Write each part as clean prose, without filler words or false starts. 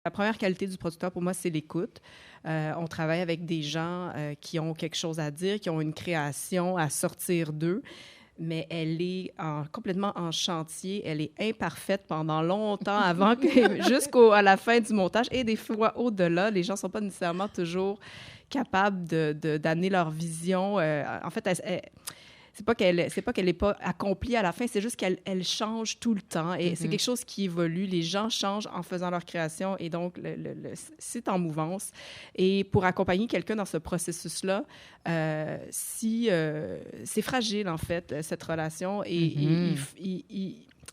La première qualité du producteur, pour moi, c'est l'écoute. On travaille avec des gens qui ont quelque chose à dire, qui ont une création à sortir d'eux, mais elle est complètement en chantier. Elle est imparfaite pendant longtemps avant que, jusqu'à la fin du montage et des fois au-delà. Les gens ne sont pas nécessairement toujours capables d'amener leur vision. En fait, c'est pas qu'elle n'est pas accomplie à la fin, c'est juste qu'elle change tout le temps et c'est quelque chose qui évolue. Les gens changent en faisant leur création et donc c'est en mouvance. Et pour accompagner quelqu'un dans ce processus-là, c'est fragile en fait cette relation et il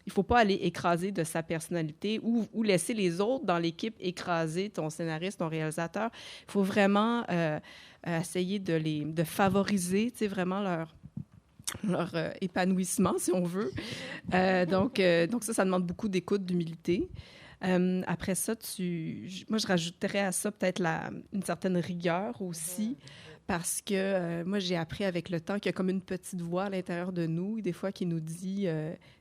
faut pas aller écraser de sa personnalité ou laisser les autres dans l'équipe écraser ton scénariste, ton réalisateur. Il faut vraiment essayer de favoriser, tu sais, vraiment leur épanouissement, si on veut. Donc ça demande beaucoup d'écoute, d'humilité. Après ça, moi, je rajouterais à ça peut-être une certaine rigueur aussi, parce que moi, j'ai appris avec le temps qu'il y a comme une petite voix à l'intérieur de nous, des fois, qui nous dit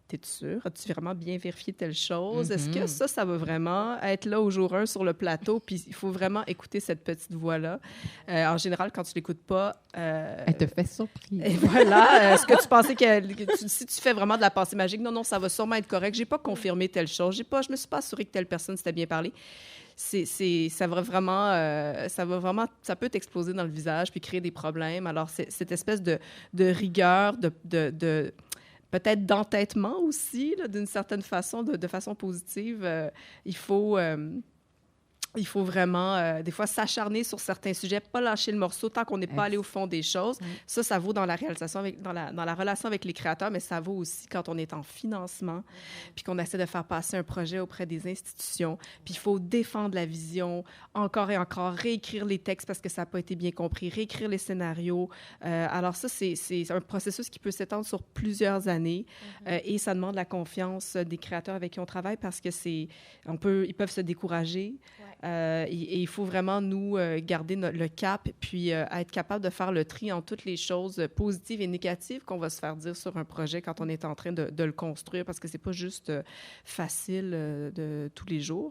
T'es-tu sûr? As-tu vraiment bien vérifié telle chose? Est-ce que ça va vraiment être là au jour 1 sur le plateau? Puis il faut vraiment écouter cette petite voix-là. En général, quand tu l'écoutes pas... Elle te fait surprise. Et voilà. Est-ce que tu pensais si tu fais vraiment de la pensée magique, non, ça va sûrement être correct. J'ai pas confirmé telle chose. Je me suis pas assurée que telle personne s'était bien parlé. Ça peut t'exploser dans le visage puis créer des problèmes. Alors, cette espèce de rigueur, peut-être d'entêtement aussi, là, d'une certaine façon, de façon positive. Il faut vraiment, des fois, s'acharner sur certains sujets, pas lâcher le morceau tant qu'on n'est pas allé au fond des choses. Ça vaut dans la réalisation, dans la relation avec les créateurs, mais ça vaut aussi quand on est en financement, puis qu'on essaie de faire passer un projet auprès des institutions. Puis il faut défendre la vision encore et encore, réécrire les textes parce que ça n'a pas été bien compris, réécrire les scénarios. Alors ça, c'est un processus qui peut s'étendre sur plusieurs années et ça demande la confiance des créateurs avec qui on travaille parce que ils peuvent se décourager. Et il faut vraiment, nous, garder le cap puis être capable de faire le tri en toutes les choses positives et négatives qu'on va se faire dire sur un projet quand on est en train de le construire parce que c'est pas juste facile de tous les jours.